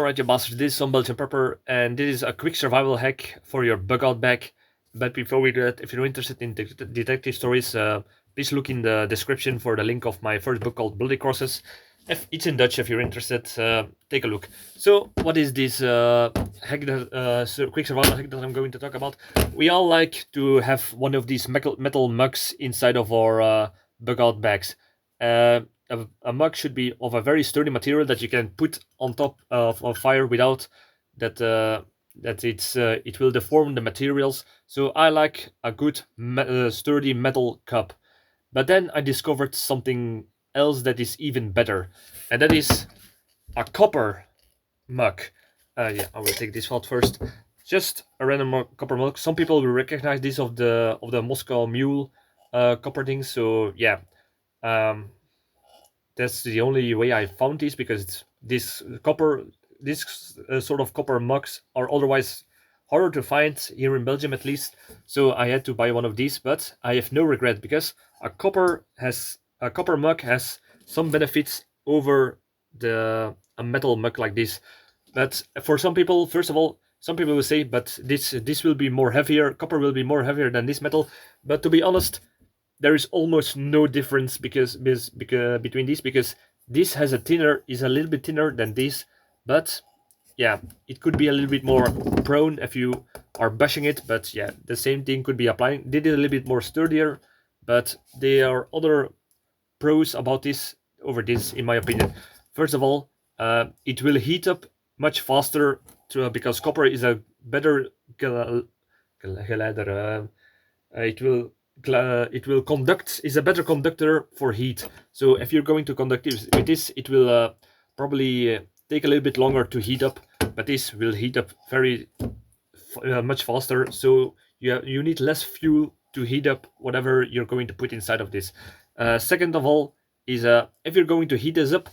Alright, you bastards, this is Some-Belgian-prepper, and this is a quick survival hack for your bug out bag. But before we do that, if you're interested in detective stories, please look in the description for the link of my first book called Bloody Crosses. If it's in Dutch, if you're interested, take a look. So, what is this hack quick survival hack that I'm going to talk about? We all like to have one of these metal mugs inside of our bug out bags. A mug should be of a very sturdy material that you can put on top of a fire without that it will deform the materials. So I like a good sturdy metal cup. But then I discovered something else that is even better, and that is a copper mug. Yeah, I will take this out first. Just a random copper mug. Some people will recognize this of the Moscow Mule copper thing. So yeah. That's the only way I found this, because this sort of copper mugs are otherwise harder to find here in Belgium, at least. So I had to buy one of these, but I have no regret, because a copper mug has some benefits over a metal mug like this. But for some people, first of all, some people will say, but this will be more heavier. Copper will be more heavier than this metal. But to be honest, there is almost no difference between these, because this is a little bit thinner than this. But yeah, it could be a little bit more prone if you are bashing it. But yeah, the same thing could be applying. They did a little bit more sturdier, but there are other pros about this over this, in my opinion. First of all, it will heat up much faster because copper is a better geleider. It will conduct, is a better conductor for heat. So if you're going to conduct with this, it will probably take a little bit longer to heat up, but this will heat up very much faster. So you need less fuel to heat up whatever you're going to put inside of this. Second of all, is if you're going to heat this up,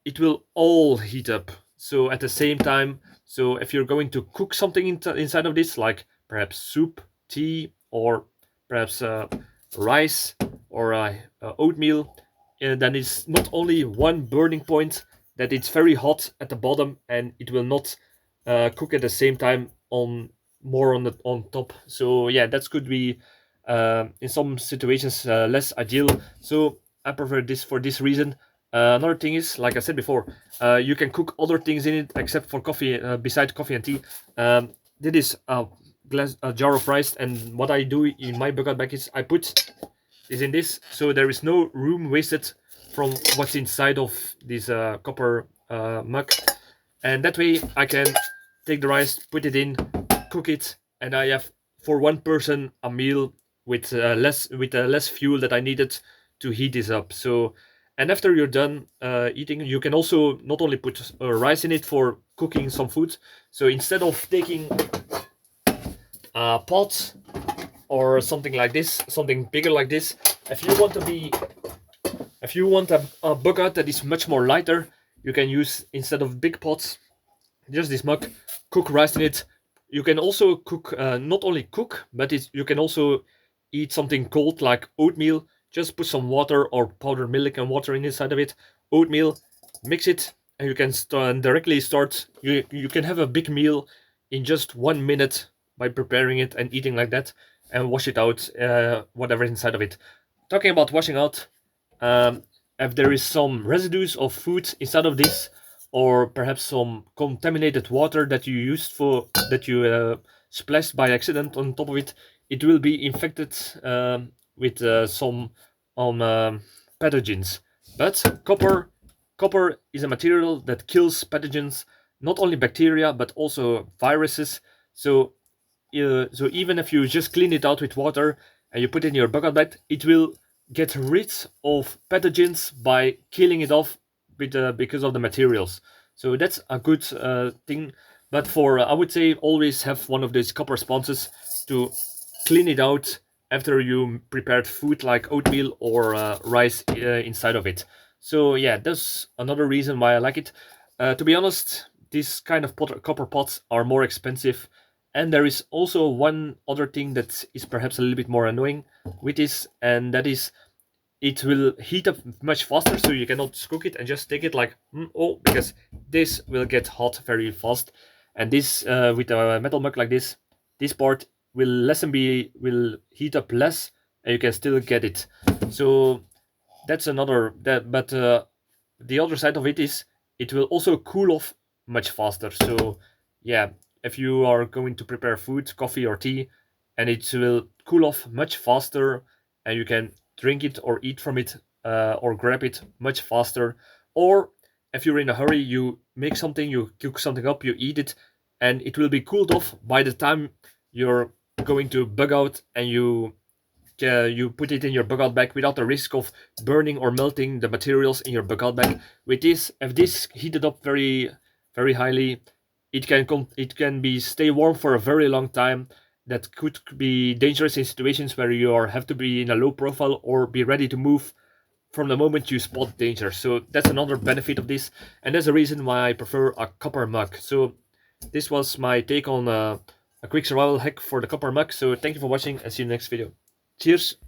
it will all heat up. So at the same time, so if you're going to cook something inside of this, like perhaps soup, tea, or perhaps rice or oatmeal, then it's not only one burning point, that it's very hot at the bottom, and it will not cook at the same time on top. So yeah, that could be in some situations less ideal. So I prefer this for this reason. Another thing is, like I said before, you can cook other things in it except for coffee, besides coffee and tea. This is a jar of rice, and what I do in my bug out bag is I put this in this, so there is no room wasted from what's inside of this copper mug, and that way I can take the rice, put it in, cook it, and I have for one person a meal with less fuel that I needed to heat this up. So, and after you're done eating, you can also not only put rice in it for cooking some food. So instead of taking a pot or something like this, something bigger like this, if you want a bug out that is much more lighter, you can use, instead of big pots, just this mug, cook rice in it. You can also cook, not only cook, but you can also eat something cold like oatmeal. Just put some water or powdered milk and water inside of it, oatmeal, mix it, and you can directly start. You can have a big meal in just 1 minute by preparing it and eating like that, and wash it out, whatever is inside of it. Talking about washing out, if there is some residues of food inside of this, or perhaps some contaminated water that you splashed by accident on top of it, it will be infected with some pathogens. But copper is a material that kills pathogens, not only bacteria but also viruses. So even if you just clean it out with water and you put it in your bucket bag, it will get rid of pathogens by killing it off because of the materials. So that's a good thing. But I would say, always have one of these copper sponges to clean it out after you prepared food like oatmeal or rice inside of it. So yeah, that's another reason why I like it. To be honest, these kind of copper pots are more expensive. And there is also one other thing that is perhaps a little bit more annoying with this, and that is, it will heat up much faster, so you cannot cook it and just take it like oh, because this will get hot very fast. And this with a metal mug like this part will heat up less, and you can still get it. So that's another that. But the other side of it is it will also cool off much faster. So yeah, if you are going to prepare food, coffee or tea, and it will cool off much faster, and you can drink it or eat from it or grab it much faster. Or if you're in a hurry, you make something, you cook something up, you eat it, and it will be cooled off by the time you're going to bug out, and you put it in your bug out bag without the risk of burning or melting the materials in your bug out bag. With this, if this heated up very highly, it can be stay warm for a very long time. That could be dangerous in situations where you have to be in a low profile or be ready to move from the moment you spot danger. So that's another benefit of this, and that's the reason why I prefer a copper mug. So this was my take on a quick survival hack for the copper mug. So thank you for watching, and see you in the next video. Cheers!